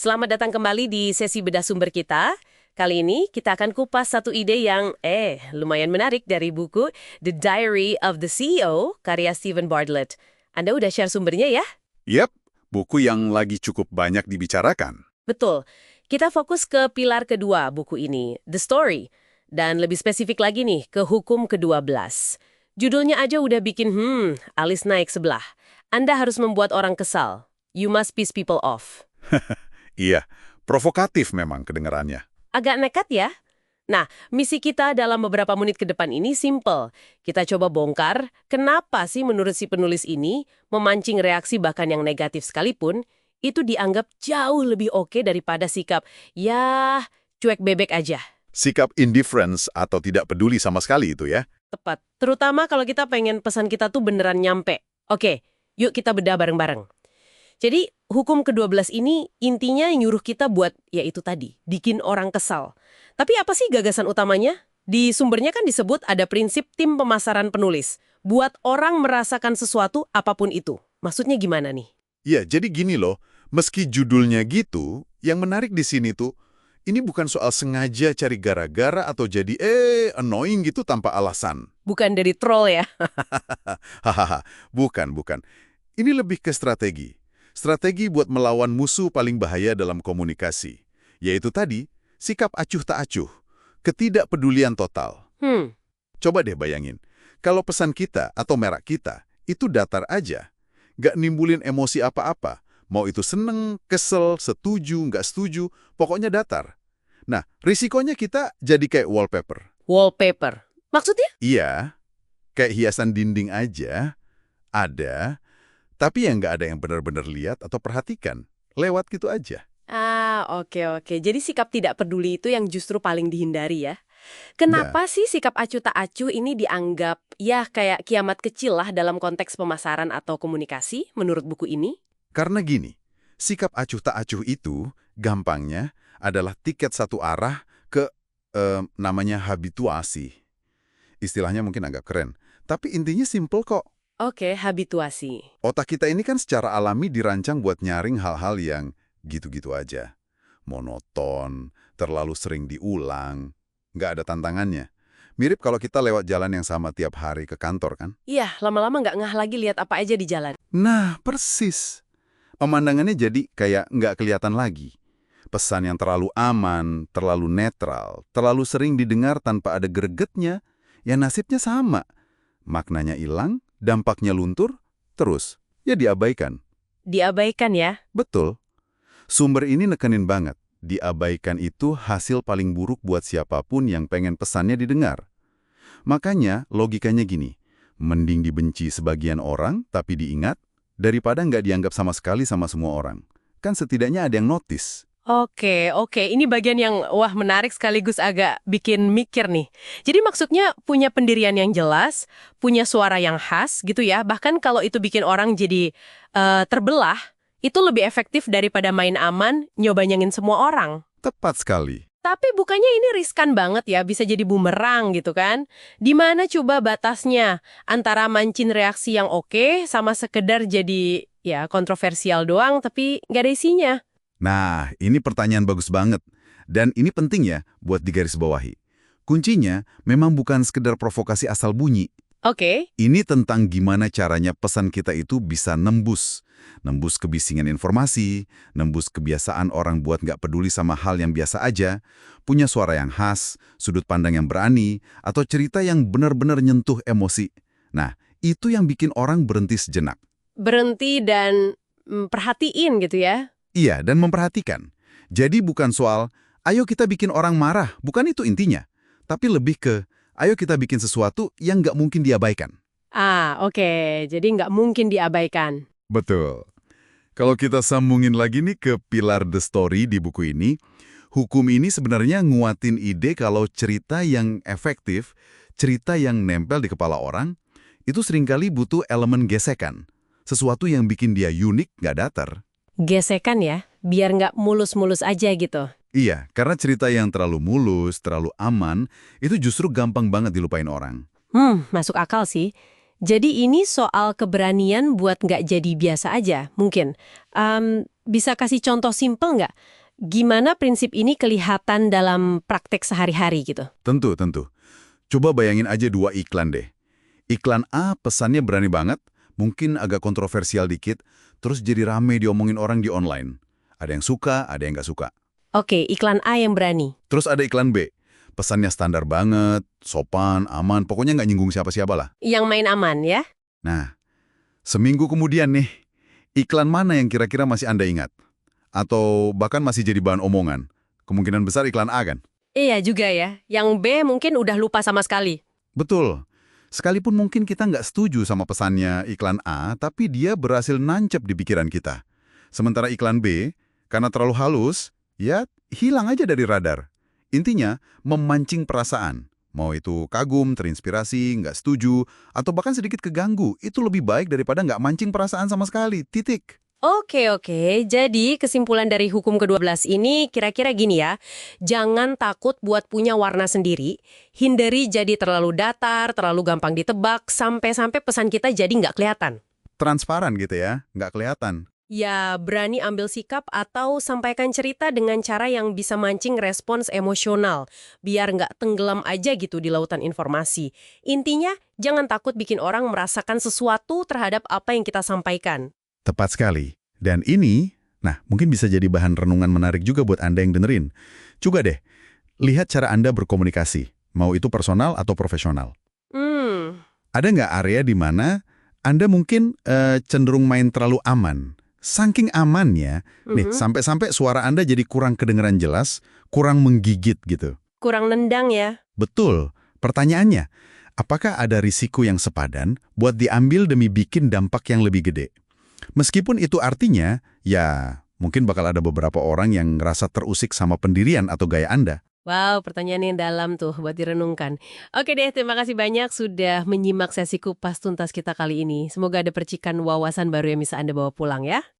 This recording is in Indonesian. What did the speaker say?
Selamat datang kembali di sesi bedah sumber kita. Kali ini kita akan kupas satu ide yang lumayan menarik dari buku The Diary of the CEO karya Stephen Bartlett. Anda udah share sumbernya ya? Yap, buku yang lagi cukup banyak dibicarakan. Betul. Kita fokus ke pilar kedua buku ini, The Story. Dan lebih spesifik lagi nih, ke hukum ke-12. Judulnya aja udah bikin alis naik sebelah. Anda harus membuat orang kesal. You must piss people off. Iya, provokatif memang kedengarannya. Agak nekat ya? Nah, misi kita dalam beberapa menit ke depan ini simple. Kita coba bongkar kenapa sih menurut si penulis ini memancing reaksi bahkan yang negatif sekalipun itu dianggap jauh lebih oke daripada sikap, ya cuek bebek aja. Sikap indifference atau tidak peduli sama sekali itu ya. Tepat. Terutama kalau kita pengen pesan kita tuh beneran nyampe. Oke, yuk kita bedah bareng-bareng. Jadi, hukum ke-12 ini intinya nyuruh kita buat, yaitu tadi, bikin orang kesal. Tapi apa sih gagasan utamanya? Di sumbernya kan disebut ada prinsip tim pemasaran penulis. Buat orang merasakan sesuatu apapun itu. Maksudnya gimana nih? Ya, jadi gini loh, meski judulnya gitu, yang menarik di sini tuh, ini bukan soal sengaja cari gara-gara atau jadi annoying gitu tanpa alasan. Bukan dari troll ya? Hahaha, bukan. Ini lebih ke strategi. Strategi buat melawan musuh paling bahaya dalam komunikasi. Yaitu tadi, sikap acuh tak acuh, ketidakpedulian total. Coba deh bayangin, kalau pesan kita atau merek kita itu datar aja, nggak nimbulin emosi apa-apa, mau itu seneng, kesel, setuju, nggak setuju, pokoknya datar. Nah, risikonya kita jadi kayak wallpaper. Wallpaper. Maksudnya? Iya, kayak hiasan dinding aja, ada, tapi yang nggak ada yang benar-benar lihat atau perhatikan. Lewat gitu aja. Oke. Jadi sikap tidak peduli itu yang justru paling dihindari ya. Kenapa sih sikap acuh tak acuh ini dianggap ya kayak kiamat kecil lah dalam konteks pemasaran atau komunikasi menurut buku ini? Karena gini, sikap acuh tak acuh itu gampangnya adalah tiket satu arah ke namanya habituasi. Istilahnya mungkin agak keren, tapi intinya simple kok. Oke, habituasi. Otak kita ini kan secara alami dirancang buat nyaring hal-hal yang gitu-gitu aja. Monoton, terlalu sering diulang, nggak ada tantangannya. Mirip kalau kita lewat jalan yang sama tiap hari ke kantor kan? Iya, lama-lama nggak ngeh lagi lihat apa aja di jalan. Nah, persis. Pemandangannya jadi kayak nggak kelihatan lagi. Pesan yang terlalu aman, terlalu netral, terlalu sering didengar tanpa ada gregetnya, ya nasibnya sama. Maknanya hilang, dampaknya luntur, terus, ya diabaikan. Diabaikan ya? Betul. Sumber ini nekenin banget. Diabaikan itu hasil paling buruk buat siapapun yang pengen pesannya didengar. Makanya logikanya gini, mending dibenci sebagian orang tapi diingat, daripada nggak dianggap sama sekali sama semua orang. Kan setidaknya ada yang notice. Oke. Ini bagian yang menarik sekaligus agak bikin mikir nih. Jadi maksudnya punya pendirian yang jelas, punya suara yang khas gitu ya. Bahkan kalau itu bikin orang jadi terbelah, itu lebih efektif daripada main aman, nyoba-nyangin semua orang. Tepat sekali. Tapi bukannya ini riskan banget ya, bisa jadi bumerang gitu kan? Di mana coba batasnya antara mancing reaksi yang oke sama sekedar jadi ya kontroversial doang tapi nggak ada isinya? Nah, ini pertanyaan bagus banget. Dan ini penting ya buat digarisbawahi. Kuncinya memang bukan sekedar provokasi asal bunyi. Oke. Ini tentang gimana caranya pesan kita itu bisa nembus. Nembus kebisingan informasi, nembus kebiasaan orang buat nggak peduli sama hal yang biasa aja, punya suara yang khas, sudut pandang yang berani, atau cerita yang benar-benar nyentuh emosi. Nah, itu yang bikin orang berhenti sejenak. Berhenti dan perhatiin gitu ya? Iya, dan memperhatikan. Jadi bukan soal, ayo kita bikin orang marah, bukan itu intinya. Tapi lebih ke, ayo kita bikin sesuatu yang nggak mungkin diabaikan. Oke. Jadi nggak mungkin diabaikan. Betul. Kalau kita sambungin lagi nih ke pilar The Story di buku ini, hukum ini sebenarnya nguatin ide kalau cerita yang efektif, cerita yang nempel di kepala orang, itu seringkali butuh elemen gesekan. Sesuatu yang bikin dia unik, nggak datar. Gesekan ya, biar nggak mulus-mulus aja gitu. Iya, karena cerita yang terlalu mulus, terlalu aman, itu justru gampang banget dilupain orang. Masuk akal sih. Jadi ini soal keberanian buat nggak jadi biasa aja, mungkin. Bisa kasih contoh simpel nggak? Gimana prinsip ini kelihatan dalam praktek sehari-hari gitu? Tentu, tentu. Coba bayangin aja dua iklan deh. Iklan A pesannya berani banget, mungkin agak kontroversial dikit, terus jadi rame diomongin orang di online. Ada yang suka, ada yang nggak suka. Oke, iklan A yang berani. Terus ada iklan B. Pesannya standar banget, sopan, aman, pokoknya nggak nyinggung siapa-siapa lah. Yang main aman ya? Nah, seminggu kemudian nih, iklan mana yang kira-kira masih Anda ingat? Atau bahkan masih jadi bahan omongan? Kemungkinan besar iklan A kan? Iya juga ya. Yang B mungkin udah lupa sama sekali. Betul. Sekalipun mungkin kita nggak setuju sama pesannya iklan A, tapi dia berhasil nancep di pikiran kita. Sementara iklan B, karena terlalu halus, ya hilang aja dari radar. Intinya, memancing perasaan. Mau itu kagum, terinspirasi, nggak setuju, atau bahkan sedikit keganggu, itu lebih baik daripada nggak mancing perasaan sama sekali. Titik. Oke. Jadi kesimpulan dari hukum ke-12 ini kira-kira gini ya. Jangan takut buat punya warna sendiri. Hindari jadi terlalu datar, terlalu gampang ditebak, sampai-sampai pesan kita jadi nggak kelihatan. Transparan gitu ya, nggak kelihatan. Ya, berani ambil sikap atau sampaikan cerita dengan cara yang bisa mancing respons emosional. Biar nggak tenggelam aja gitu di lautan informasi. Intinya, jangan takut bikin orang merasakan sesuatu terhadap apa yang kita sampaikan. Tepat sekali. Dan ini, nah mungkin bisa jadi bahan renungan menarik juga buat Anda yang dengerin. Coba deh, lihat cara Anda berkomunikasi, mau itu personal atau profesional. Ada nggak area di mana Anda mungkin cenderung main terlalu aman? Saking amannya, nih sampai-sampai suara Anda jadi kurang kedengeran jelas, kurang menggigit gitu. Kurang nendang ya. Betul. Pertanyaannya, apakah ada risiko yang sepadan buat diambil demi bikin dampak yang lebih gede? Meskipun itu artinya, ya mungkin bakal ada beberapa orang yang ngerasa terusik sama pendirian atau gaya Anda. Wow, pertanyaan yang dalam tuh buat direnungkan. Oke deh, terima kasih banyak sudah menyimak sesi kupas tuntas kita kali ini. Semoga ada percikan wawasan baru yang bisa Anda bawa pulang ya.